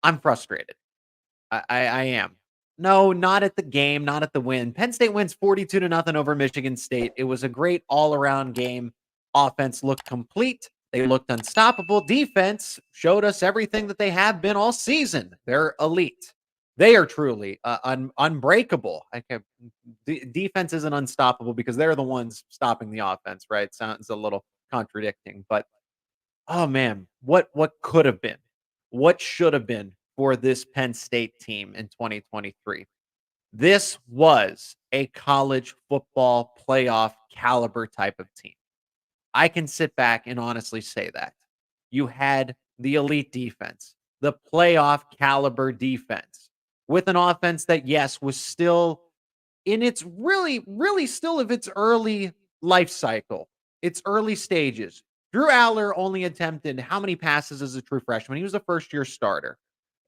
I'm frustrated. I am. No, not at the game, not at the win. Penn State wins 42 to nothing over Michigan State. It was a great all-around game. Offense looked complete. They looked unstoppable. Defense showed us everything that they have been all season. They're elite. They are truly unbreakable. Defense isn't unstoppable because they're the ones stopping the offense, right? Sounds a little contradicting, but oh man, what could have been? What should have been for this Penn State team in 2023? This was a college football playoff caliber type of team. I can sit back and honestly say that. You had the elite defense, the playoff caliber defense, with an offense that, yes, was still in its really still of its early life cycle, its early stages. Drew Aller only attempted how many passes as a true freshman? He was a first year starter.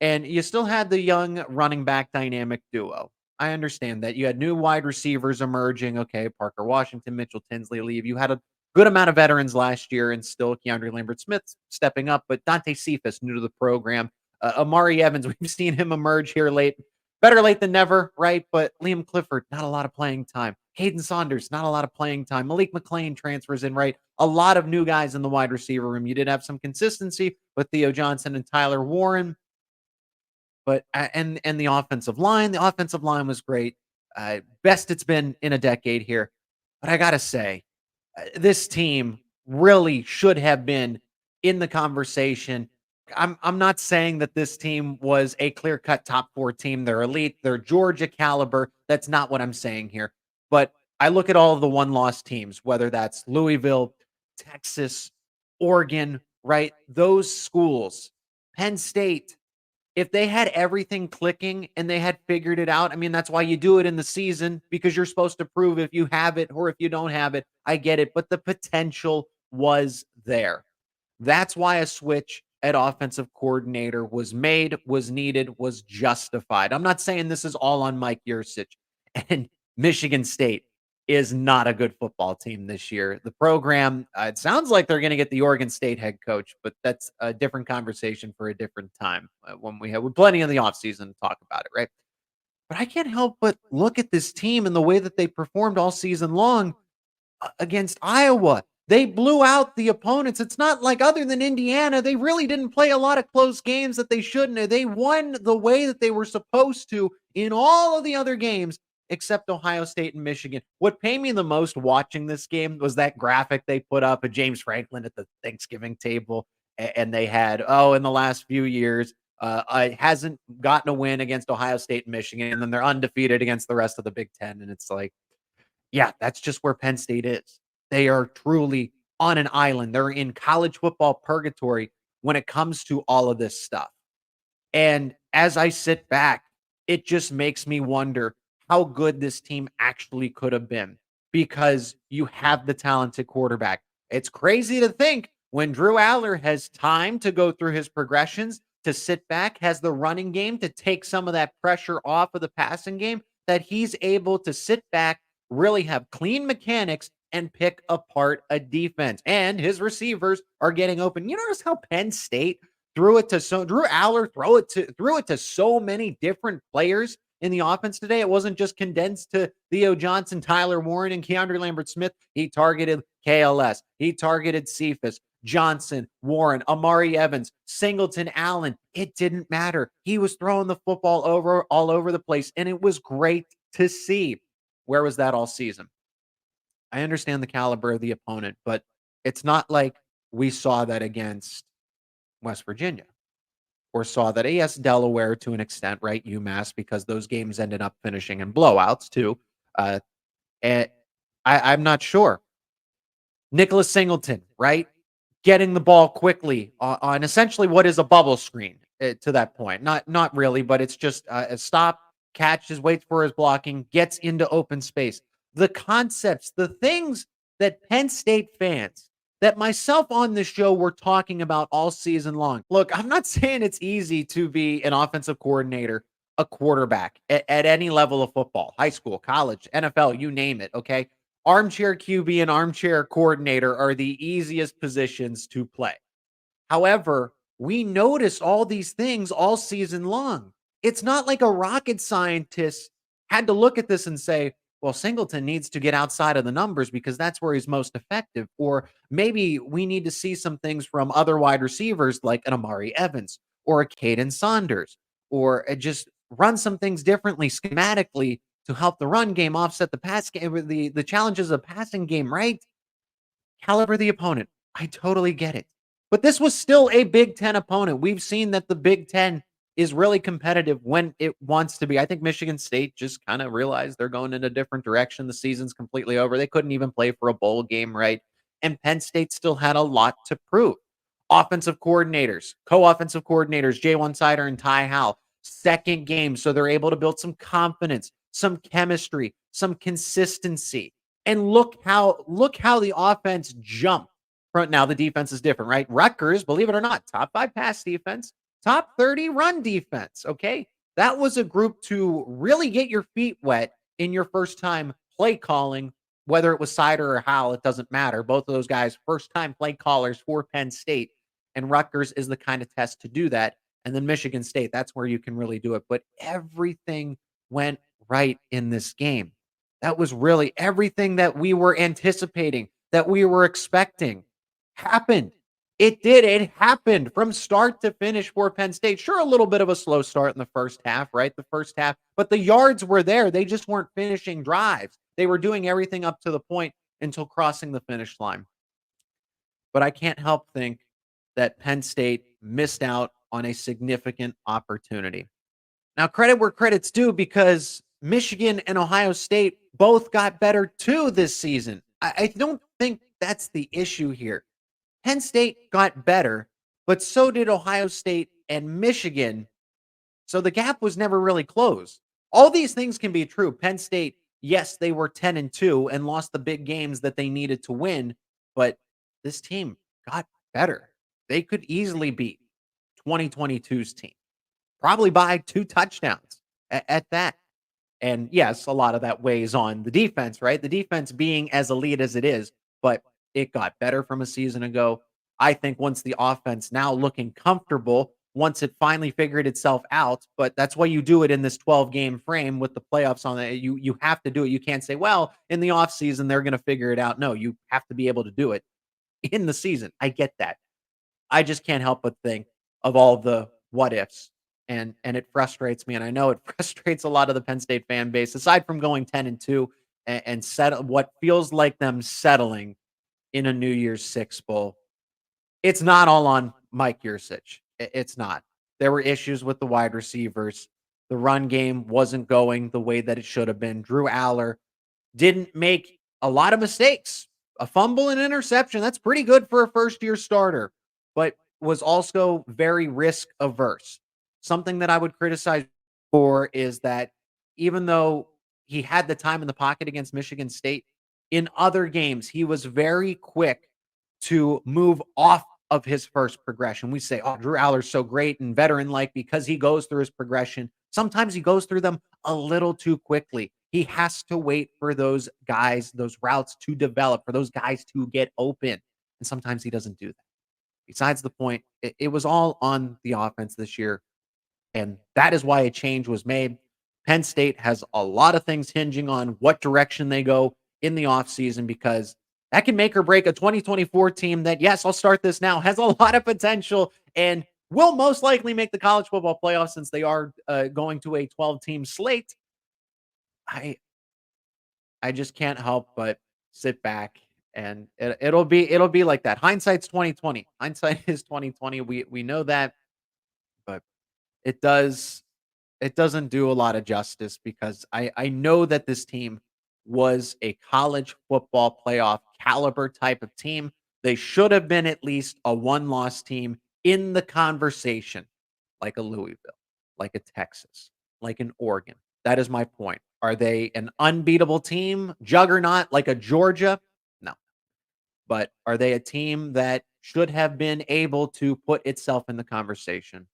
And you still had the young running back dynamic duo. I understand that you had new wide receivers emerging. Okay, Parker Washington, Mitchell Tinsley leave. You had a good amount of veterans last year, and still Keandre Lambert-Smith stepping up, but Dante Cephas new to the program. Amari Evans, we've seen him emerge here late. Better late than never, right? But Liam Clifford, not a lot of playing time. Caden Saunders, not a lot of playing time. Malik McClain transfers in, right? A lot of new guys in the wide receiver room. You did have some consistency with Theo Johnson and Tyler Warren, but and the offensive line was great. Best it's been in a decade here. But I gotta say, this team really should have been in the conversation. I'm not saying that this team was a clear-cut top 4 team. They're elite, they're Georgia caliber. That's not what I'm saying here. But I look at all of the one-loss teams, whether that's Louisville, Texas, Oregon, right? Those schools, Penn State, if they had everything clicking and they had figured it out, I mean, that's why you do it in the season because you're supposed to prove if you have it or if you don't have it. I get it, but the potential was there. That's why a switch at offensive coordinator was made, was needed, was justified. I'm not saying this is all on Mike Yurcich. And Michigan State is not a good football team this year. The program, it sounds like they're going to get the Oregon State head coach, but that's a different conversation for a different time when we have plenty in the offseason to talk about it, right? But I can't help but look at this team and the way that they performed all season long against Iowa. They blew out the opponents. It's not like other than Indiana, they really didn't play a lot of close games that they shouldn't have. They won the way that they were supposed to in all of the other games except Ohio State and Michigan. What paid me the most watching this game was that graphic they put up of James Franklin at the Thanksgiving table. And they had, in the last few years, hasn't gotten a win against Ohio State and Michigan. And then they're undefeated against the rest of the Big Ten. And it's like, yeah, that's just where Penn State is. They are truly on an island. They're in college football purgatory when it comes to all of this stuff. And as I sit back, it just makes me wonder how good this team actually could have been because you have the talented quarterback. It's crazy to think when Drew Aller has time to go through his progressions, to sit back, has the running game to take some of that pressure off of the passing game, that he's able to sit back, really have clean mechanics and pick apart a defense. And his receivers are getting open. You notice how Penn State Drew Aller threw it to so many different players in the offense today. It wasn't just condensed to Theo Johnson, Tyler Warren, and Keandre Lambert-Smith. He targeted KLS. He targeted Cephas, Johnson, Warren, Amari Evans, Singleton, Allen. It didn't matter. He was throwing the football all over the place, and it was great to see. Where was that all season? I understand the caliber of the opponent, but it's not like we saw that against West Virginia or saw that AS Delaware to an extent, right? UMass, because those games ended up finishing in blowouts too. And I'm not sure. Nicholas Singleton, right? Getting the ball quickly on essentially what is a bubble screen to that point. Not really, but it's just a stop, catches, waits for his blocking, gets into open space. The concepts, the things that Penn State fans, that myself on this show were talking about all season long. Look, I'm not saying it's easy to be an offensive coordinator, a quarterback at any level of football, high school, college, NFL, you name it, okay? Armchair QB and armchair coordinator are the easiest positions to play. However, We noticed all these things all season long. It's not like a rocket scientist had to look at this and say, well, Singleton needs to get outside of the numbers because that's where he's most effective. Or maybe we need to see some things from other wide receivers like an Amari Evans or a Caden Saunders, or just run some things differently schematically to help the run game offset the pass game, the challenges of passing game, right? Caliber the opponent. I totally get it. But this was still a Big Ten opponent. We've seen that the Big Ten is really competitive when it wants to be. I think Michigan State just kind of realized they're going in a different direction. The season's completely over. They couldn't even play for a bowl game, right? And Penn State still had a lot to prove. Offensive coordinators, co-offensive coordinators, Jay Sider and Ty Howell, second game. So they're able to build some confidence, some chemistry, some consistency. And look how the offense jumped. Now the defense is different, right? Rutgers, believe it or not, top 5 pass defense, top 30 run defense. Okay. That was a group to really get your feet wet in your first time play calling, whether it was Sider or Howell, it doesn't matter. Both of those guys, first time play callers for Penn State. And Rutgers is the kind of test to do that. And then Michigan State, that's where you can really do it. But everything went right in this game. That was really everything that we were anticipating, that we were expecting happened. It did. It happened from start to finish for Penn State. Sure, a little bit of a slow start in the first half, right? The first half, but the yards were there. They just weren't finishing drives. They were doing everything up to the point until crossing the finish line. But I can't help think that Penn State missed out on a significant opportunity. Now, credit where credit's due because Michigan and Ohio State both got better too this season. I don't think that's the issue here. Penn State got better, but so did Ohio State and Michigan. So the gap was never really closed. All these things can be true. Penn State, yes, they were 10-2 and lost the big games that they needed to win, but this team got better. They could easily beat 2022's team, probably by 2 touchdowns at that. And yes, a lot of that weighs on the defense, right? The defense being as elite as it is, but it got better from a season ago. I think once the offense now looking comfortable, once it finally figured itself out, but that's why you do it in this 12-game frame with the playoffs on it. You have to do it. You can't say, well, in the offseason, they're going to figure it out. No, you have to be able to do it in the season. I get that. I just can't help but think of all the what ifs. And it frustrates me, and I know it frustrates a lot of the Penn State fan base. Aside from going 10-2 and settle what feels like them settling in a New Year's Six bowl, it's not all on Mike Yurcich. It's not. There were issues with the wide receivers. The run game wasn't going the way that it should have been. Drew Aller didn't make a lot of mistakes. A fumble and interception, that's pretty good for a first-year starter, but was also very risk averse. Something that I would criticize for is that even though he had the time in the pocket against Michigan State, in other games, he was very quick to move off of his first progression. We say, oh, Drew Aller's so great and veteran-like because he goes through his progression. Sometimes he goes through them a little too quickly. He has to wait for those guys, those routes to develop, for those guys to get open. And sometimes he doesn't do that. Besides the point, it was all on the offense this year. And that is why a change was made. Penn State has a lot of things hinging on what direction they go in the offseason because that can make or break a 2024 team that, yes, I'll start this now, has a lot of potential and will most likely make the college football playoffs since they are going to a 12-team slate. I just can't help but sit back and it'll be like that. Hindsight's 2020. Hindsight is 2020. We know that, but it doesn't do a lot of justice because I know that this team was a college football playoff caliber type of team. They should have been at least a one-loss team in the conversation, like a Louisville, like a Texas, like an Oregon. That is my point. Are they an unbeatable team, juggernaut like a Georgia? No. But are they a team that should have been able to put itself in the conversation?